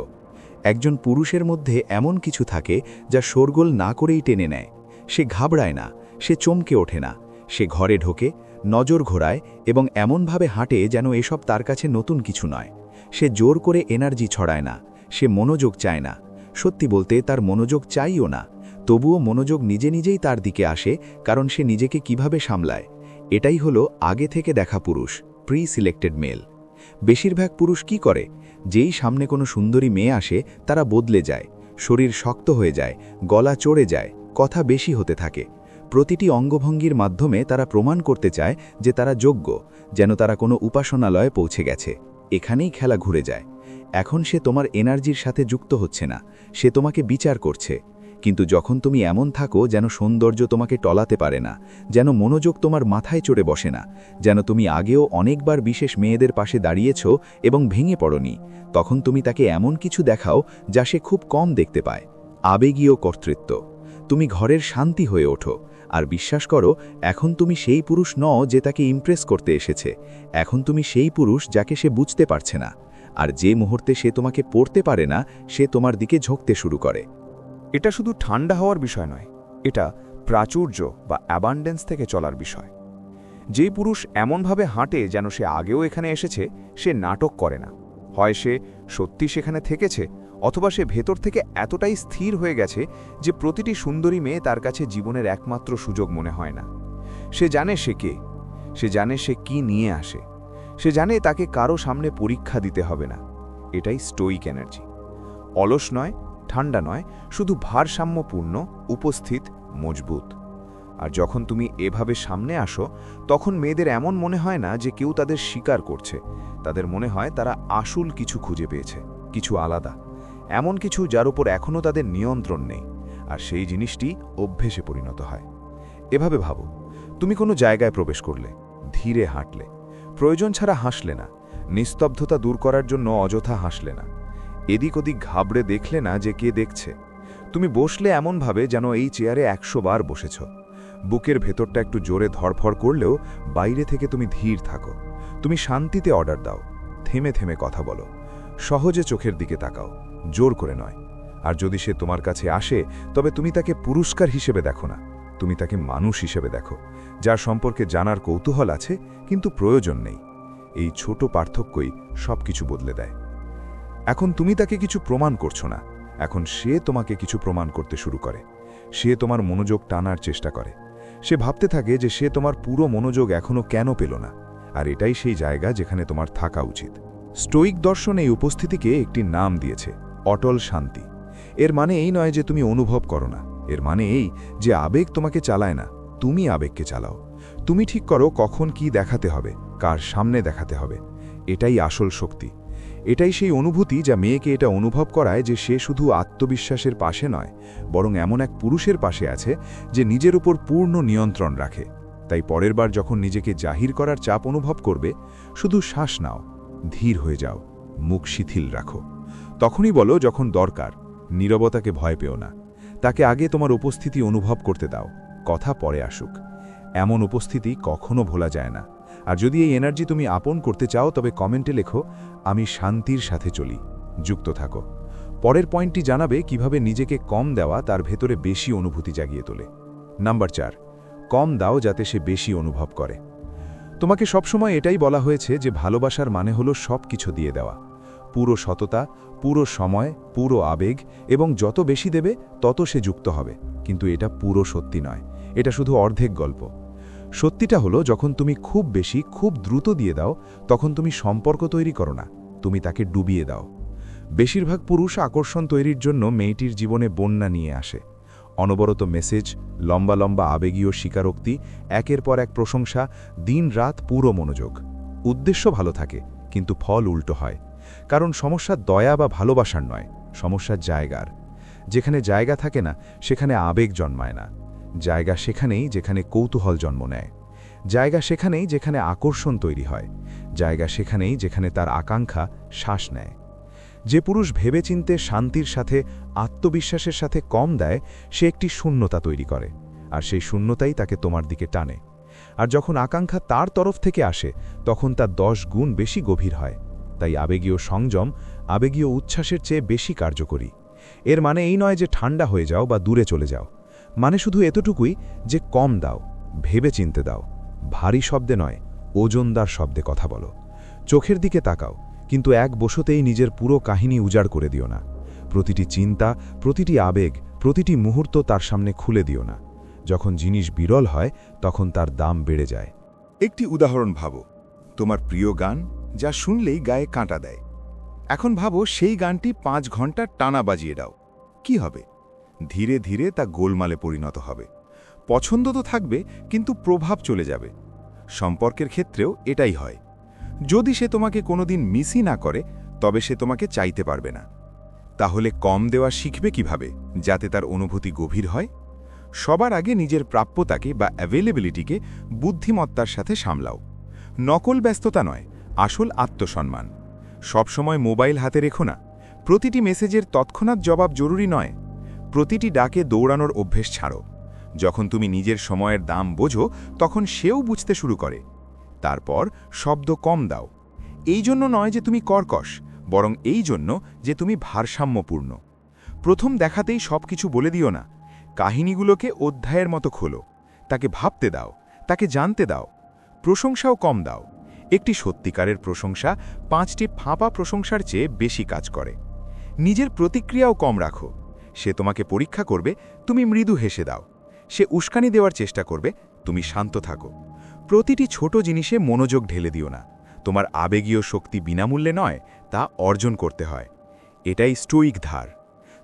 একজন পুরুষের মধ্যে এমন কিছু থাকে যা শোরগোল না করেই টেনে নেয়। সে ঘাবড়ায় না, সে চমকে ওঠে না, সে ঘরে ঢোকে, নজর ঘোরায় এবং এমনভাবে হাঁটে যেন এসব তার কাছে নতুন কিছু নয়। সে জোর করে এনার্জি ছড়ায় না, সে মনোযোগ চায় না। সত্যি বলতে তার মনোযোগ চাইও না, তবুও মনোযোগ নিজে নিজেই তার দিকে আসে, কারণ সে নিজেকে কিভাবে সামলায়। এটাই হলো আগে থেকে দেখা পুরুষ, প্রি সিলেক্টেড মেল। বেশিরভাগ পুরুষ কি করে, যেই সামনে কোনো সুন্দরী মেয়ে আসে তারা বদলে যায়, শরীর শক্ত হয়ে যায়, গলা চড়ে যায়, কথা বেশি হতে থাকে। প্রতিটি অঙ্গভঙ্গির মাধ্যমে তারা প্রমাণ করতে চায় যে তারা যোগ্য, যেন তারা কোনো উপাসনালয়ে পৌঁছে গেছে। এখানেই খেলা ঘুরে যায়। এখন সে তোমার এনার্জির সাথে যুক্ত হচ্ছে না, সে তোমাকে বিচার করছে। কিন্তু যখন তুমি এমন থাকো যেন সৌন্দর্য তোমাকে টলাতে পারে না, যেন মনোযোগ তোমার মাথায় চড়ে বসে না, যেন তুমি আগেও অনেকবার বিশেষ মেয়েদের পাশে দাঁড়িয়েছ এবং ভেঙে পড়নি, তখন তুমি তাকে এমন কিছু দেখাও যা সে খুব কম দেখতে পায়, আবেগীয় কর্তৃত্ব। তুমি ঘরের শান্তি হয়ে ওঠো, আর বিশ্বাস করো, এখন তুমি সেই পুরুষ নও যে তাকে ইমপ্রেস করতে এসেছে, এখন তুমি সেই পুরুষ যাকে সে বুঝতে পারছে না। আর যে মুহূর্তে সে তোমাকে পড়তে পারে না, সে তোমার দিকে ঝোঁকতে শুরু করে। এটা শুধু ঠান্ডা হওয়ার বিষয় নয়, এটা প্রাচুর্য বা অ্যাবান্ডেন্স থেকে চলার বিষয়। যে পুরুষ এমনভাবে হাঁটে যেন সে আগেও এখানে এসেছে, সে নাটক করে না। হয় সে সত্যি সেখানে থেকেছে, অথবা সে ভেতর থেকে এতটাই স্থির হয়ে গেছে যে প্রতিটি সুন্দরী মেয়ে তার কাছে জীবনের একমাত্র সুযোগ মনে হয় না। সে জানে সে কে, সে জানে সে কি নিয়ে আসে, সে জানে তাকে কারো সামনে পরীক্ষা দিতে হবে না। এটাই স্টোইক এনার্জি। অলস নয়, ঠান্ডা নয়, শুধু ভারসাম্যপূর্ণ, উপস্থিত, মজবুত। আর যখন তুমি এভাবে সামনে আসো, তখন মেয়েদের এমন মনে হয় না যে কেউ তাদের স্বীকার করছে, তাদের মনে হয় তারা আসল কিছু খুঁজে পেয়েছে, কিছু আলাদা, এমন কিছু যার উপর এখনও তাদের নিয়ন্ত্রণ নেই। আর সেই জিনিসটি অভ্যেসে পরিণত হয়। এভাবে ভাবো, তুমি কোনো জায়গায় প্রবেশ করলে, ধীরে হাঁটলে, প্রয়োজন ছাড়া হাসলে না, নিস্তব্ধতা দূর করার জন্য অযথা হাসলে না, এদিক ওদিক ঘাবড়ে দেখলে না যে কে দেখছে। তুমি বসলে এমনভাবে যেন এই চেয়ারে 100 বার বসেছ। বুকের ভেতরটা একটু জোরে ধড়ফড় করলেও বাইরে থেকে তুমি ধীর থাকো। তুমি শান্তিতে অর্ডার দাও, থেমে থেমে কথা বলো, সহজে চোখের দিকে তাকাও, জোর করে নয়। আর যদি সে তোমার কাছে আসে, তবে তুমি তাকে পুরস্কার হিসেবে দেখো না, তুমি তাকে মানুষ হিসেবে দেখো, যার সম্পর্কে জানার কৌতূহল আছে কিন্তু প্রয়োজন নেই। এই ছোট পার্থক্যই সবকিছু বদলে দেয়। এখন তুমি তাকে কিছু প্রমাণ করছো না, এখন সে তোমাকে কিছু প্রমাণ করতে শুরু করে। সে তোমার মনোযোগ টানার চেষ্টা করে। সে ভাবতে থাকে যে সে তোমার পুরো মনোযোগ এখনো কেন পেল না। আর এটাই সেই জায়গা যেখানে তোমার থাকা উচিত। স্টোইক দর্শন এই উপস্থিতিকে একটি নাম দিয়েছে, অটল শান্তি। এর মানে এই নয় যে তুমি অনুভব করো না, এর মানে এই যে আবেগ তোমাকে চালায় না, তুমি আবেগকে চালাও। তুমি ঠিক করো কখন কি দেখাতে হবে, কার সামনে দেখাতে হবে। এটাই আসল শক্তি। এটাই সেই অনুভূতি যা মেয়েকে এটা অনুভব করায় যে সে শুধু আত্মবিশ্বাসের পাশে নয়, বরং এমন এক পুরুষের পাশে আছে যে নিজের উপর পূর্ণ নিয়ন্ত্রণ রাখে। তাই পরের বার যখন নিজেকে জাহির করার চাপ অনুভব করবে, শুধু শ্বাস নাও, ধীর হয়ে যাও, মুখ শিথিল রাখো। তখনই বলো যখন দরকার, নীরবতাকে ভয় পেও না, তাকে আগে তোমার উপস্থিতি অনুভব করতে দাও, কথা পরে আসুক। এমন উপস্থিতি কখনো ভোলা যায় না। আর যদি এই এনার্জি তুমি আপন করতে চাও, তবে কমেন্টে লেখো আমি শান্তির সাথে চলি। যুক্ত থাকো। পরের পয়েন্টটি জানাবে কিভাবে নিজেকে কম দেওয়া তার ভেতরে বেশি অনুভূতি জাগিয়ে তোলে। নাম্বার 4, কম দাও যাতে সে বেশি অনুভব করে। তোমাকে সবসময় এটাই বলা হয়েছে যে ভালোবাসার মানে হলো সব কিছু দিয়ে দেওয়া, পুরো সততা, পুরো সময়, পুরো আবেগ, এবং যত বেশি দেবে তত সে যুক্ত হবে। কিন্তু এটা পুরো সত্যি নয়, এটা শুধু অর্ধেক গল্প। সত্যিটা হলো যখন তুমি খুব বেশি, খুব দ্রুত দিয়ে দাও, তখন তুমি সম্পর্ক তৈরি করো না, তুমি তাকে ডুবিয়ে দাও। বেশিরভাগ পুরুষ আকর্ষণ তৈরির জন্য মেয়েটির জীবনে বন্যা নিয়ে আসে। অনবরত মেসেজ, লম্বা লম্বা আবেগীয় স্বীকারোক্তি, একের পর এক প্রশংসা, দিন রাত পুরো মনোযোগ। উদ্দেশ্য ভালো থাকে, কিন্তু ফল উল্টো হয়। কারণ সমস্যা দয়া বা ভালোবাসার নয়, সমস্যা জায়গার। যেখানে জায়গা থাকে না সেখানে আবেগ জন্মায় না। জায়গা সেখানেই যেখানে কৌতূহল জন্ম নেয়। জায়গা সেখানেই যেখানে আকর্ষণ তৈরি হয়। জায়গা সেখানেই যেখানে তার আকাঙ্ক্ষা শ্বাস নেয়। যে পুরুষ ভেবেচিন্তে শান্তির সাথে, আত্মবিশ্বাসের সাথে কম দেয়, সে একটি শূন্যতা তৈরি করে, আর সেই শূন্যতাই তাকে তোমার দিকে টানে। আর যখন আকাঙ্ক্ষা তার তরফ থেকে আসে, তখন তা 10 গুণ বেশি গভীর হয়। তাই আবেগীয় সংযম, আবেগীয় উচ্ছ্বাসের চেয়ে বেশি কার্যকরী। এর মানে এই নয় যে ঠান্ডা হয়ে যাও বা দূরে চলে যাও। মানে শুধু এতটুকুই যে কম দাও, ভেবে চিনতে দাও, ভারী শব্দে নয়, ওজনদার শব্দে কথা বলো। চোখের দিকে তাকাও, কিন্তু এক বসতেই নিজের পুরো কাহিনী উজাড় করে দিও না। প্রতিটি চিন্তা, প্রতিটি আবেগ, প্রতিটি মুহূর্ত তার সামনে খুলে দিও না। যখন জিনিস বিরল হয় তখন তার দাম বেড়ে যায়। একটি উদাহরণ ভাবো, তোমার প্রিয় গান, যা শুনলেই গায়ে কাঁটা দেয়। এখন ভাবো সেই গানটি 5 ঘন্টা টানা বাজিয়ে দাও, কি হবে? ধীরে ধীরে তা গোলমালে পরিণত হবে। পছন্দ তো থাকবে, কিন্তু প্রভাব চলে যাবে। সম্পর্কের ক্ষেত্রেও এটাই হয়। যদি সে তোমাকে কোনোদিন মিসই না করে, তবে সে তোমাকে চাইতে পারবে না। তাহলে কম দেওয়া শিখবে কিভাবে, যাতে তার অনুভূতি গভীর হয়? সবার আগে নিজের প্রাপ্যতাকে বা অ্যাভেলেবিলিটিকে বুদ্ধিমত্তার সাথে সামলাও। নকল ব্যস্ততা নয়, আসল আত্মসম্মান। সবসময় মোবাইল হাতে রেখো না। প্রতিটি মেসেজের তৎক্ষণাৎ জবাব জরুরি নয়। প্রতিটি ডাকে দৌড়ানোর অভ্যেস ছাড়ো। যখন তুমি নিজের সময়ের দাম বোঝো, তখন সেও বুঝতে শুরু করে। তারপর শব্দ কম দাও। এই জন্য নয় যে তুমি কর্কশ, বরং এই জন্য যে তুমি ভারসাম্যপূর্ণ। প্রথম দেখাতেই সবকিছু বলে দিও না। কাহিনীগুলোকে অধ্যায়ের মতো খোলো। তাকে ভাবতে দাও, তাকে জানতে দাও। প্রশংসাও কম দাও। একটি সত্যিকারের প্রশংসা 5টি ফাঁপা প্রশংসার চেয়ে বেশি কাজ করে। নিজের প্রতিক্রিয়াও কম রাখো। সে তোমাকে পরীক্ষা করবে, তুমি মৃদু হেসে দাও। সে উস্কানি দেওয়ার চেষ্টা করবে, তুমি শান্ত থাকো। প্রতিটি ছোট জিনিসে মনোযোগ ঢেলে দিও না। তোমার আবেগীয় শক্তি বিনামূল্যে নয়, তা অর্জন করতে হয়। এটাই স্টোইক ধার।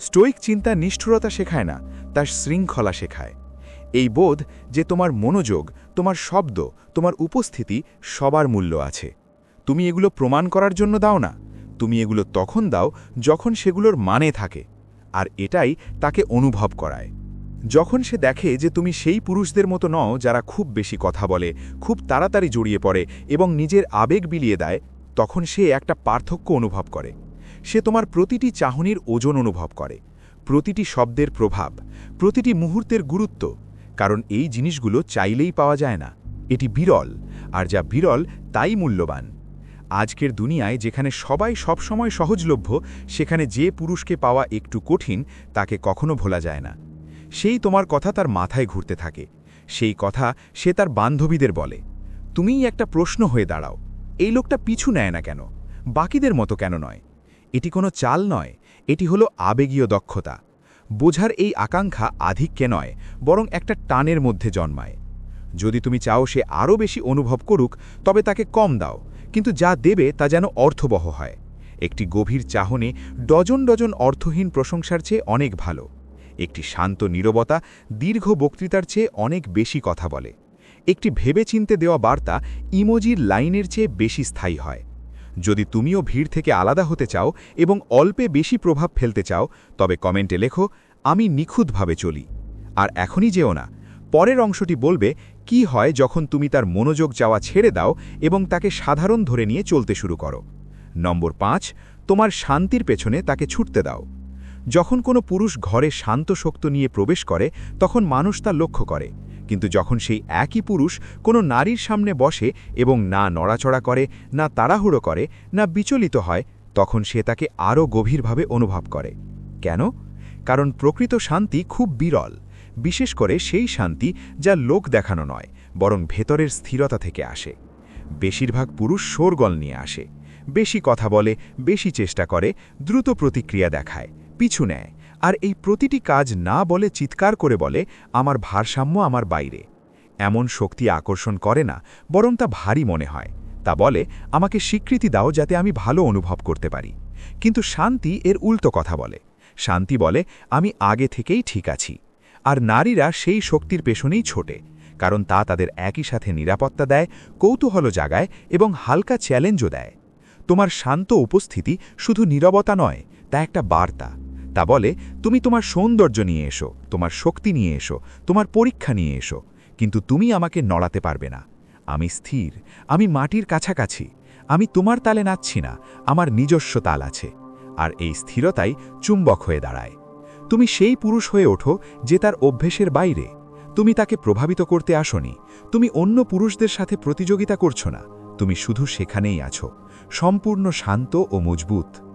স্টোইক চিন্তা নিষ্ঠুরতা শেখায় না, তার শৃঙ্খলা শেখায়। এই বোধ যে তোমার মনোযোগ, তোমার শব্দ, তোমার উপস্থিতি সবার মূল্য আছে। তুমি এগুলো প্রমাণ করার জন্য দাও না, তুমি এগুলো তখন দাও যখন সেগুলোর মানে থাকে। আর এটাই তাকে অনুভব করায়। যখন সে দেখে যে তুমি সেই পুরুষদের মতো নও যারা খুব বেশি কথা বলে, খুব তাড়াতাড়ি জড়িয়ে পড়ে এবং নিজের আবেগ বিলিয়ে দেয়, তখন সে একটা পার্থক্য অনুভব করে। সে তোমার প্রতিটি চাহনির ওজন অনুভব করে, প্রতিটি শব্দের প্রভাব, প্রতিটি মুহূর্তের গুরুত্ব। কারণ এই জিনিসগুলো চাইলেই পাওয়া যায় না। এটি বিরল, আর যা বিরল তাই মূল্যবান। আজকের দুনিয়ায় যেখানে সবাই সবসময় সহজলভ্য, সেখানে যে পুরুষকে পাওয়া একটু কঠিন, তাকে কখনো ভোলা যায় না। সেই তোমার কথা তার মাথায় ঘুরতে থাকে। সেই কথা সে তার বান্ধবীদের বলে। তুমিই একটা প্রশ্ন হয়ে দাঁড়াও, এই লোকটা পিছু নেয় না কেন, বাকিদের মতো কেন নয়? এটি কোনো চাল নয়, এটি হলো আবেগীয় দক্ষতা। বোঝার এই আকাঙ্ক্ষা আধিক্যে নয়, বরং একটা টানের মধ্যে জন্মায়। যদি তুমি চাও সে আরও বেশি অনুভব করুক, তবে তাকে কম দাও, কিন্তু যা দেবে তা যেন অর্থবহ হয়। একটি গভীর চাহনি ডজন ডজন অর্থহীন প্রশংসার চেয়ে অনেক ভালো। একটি শান্ত নীরবতা দীর্ঘ বক্তৃতার চেয়ে অনেক বেশি কথা বলে। একটি ভেবেচিন্তে দেওয়া বার্তা ইমোজির লাইনের চেয়ে বেশি স্থায়ী হয়। যদি তুমিও ভিড় থেকে আলাদা হতে চাও এবং অল্পে বেশি প্রভাব ফেলতে চাও, তবে কমেন্টে লেখো, আমি নিখুঁতভাবে চলি। আর এখনই যেও না, পরের অংশটি বলবে কি হয় যখন তুমি তার মনোযোগ চাওয়া ছেড়ে দাও এবং তাকে সাধারণ ধরে নিয়ে চলতে শুরু করো। নম্বর 5, তোমার শান্তির পেছনে তাকে ছুটতে দাও। যখন কোনো পুরুষ ঘরে শান্ত শক্ত নিয়ে প্রবেশ করে, তখন মানুষ তা লক্ষ্য করে। কিন্তু যখন সেই একই পুরুষ কোনো নারীর সামনে বসে এবং না নড়াচড়া করে, না তাড়াহুড়ো করে, না বিচলিত হয়, তখন সে তাকে আরও গভীরভাবে অনুভব করে। কেন? কারণ প্রকৃত শান্তি খুব বিরল, বিশেষ করে সেই শান্তি যা লোক দেখানো নয়, বরং ভেতরের স্থিরতা থেকে আসে। বেশিরভাগ পুরুষ শোরগোল নিয়ে আসে, বেশি কথা বলে, বেশি চেষ্টা করে, দ্রুত প্রতিক্রিয়া দেখায়, পিছু নেয়, আর এই প্রতিটি কাজ না বলে চিৎকার করে বলে, আমার ভারসাম্য আমার বাইরে। এমন শক্তি আকর্ষণ করে না, বরং তা ভারী মনে হয়। তা বলে, আমাকে স্বীকৃতি দাও যাতে আমি ভালো অনুভব করতে পারি। কিন্তু শান্তি এর উল্টো কথা বলে। শান্তি বলে, আমি আগে থেকেই ঠিক আছি। আর নারীরা সেই শক্তির পেছনেই ছোটে, কারণ তা তাদের একই সাথে নিরাপত্তা দেয়, কৌতূহল জাগায় এবং হালকা চ্যালেঞ্জও দেয়। তোমার শান্ত উপস্থিতি শুধু নীরবতা নয়, তা একটা বার্তা। তা বলে, তুমি তোমার সৌন্দর্য নিয়ে এসো, তোমার শক্তি নিয়ে এসো, তোমার পরীক্ষা নিয়ে এসো, কিন্তু তুমি আমাকে নড়াতে পারবে না। আমি স্থির, আমি মাটির কাছাকাছি, আমি তোমার তালে নাচছি না, আমার নিজস্ব তাল আছে। আর এই স্থিরতাই চুম্বক হয়ে দাঁড়ায়। তুমি সেই পুরুষ হয়ে ওঠো যে তার অভ্যেসের বাইরে। তুমি তাকে প্রভাবিত করতে আসনি, তুমি অন্য পুরুষদের সাথে প্রতিযোগিতা করছো না, তুমি শুধু সেখানেই আছো, সম্পূর্ণ শান্ত ও মজবুত।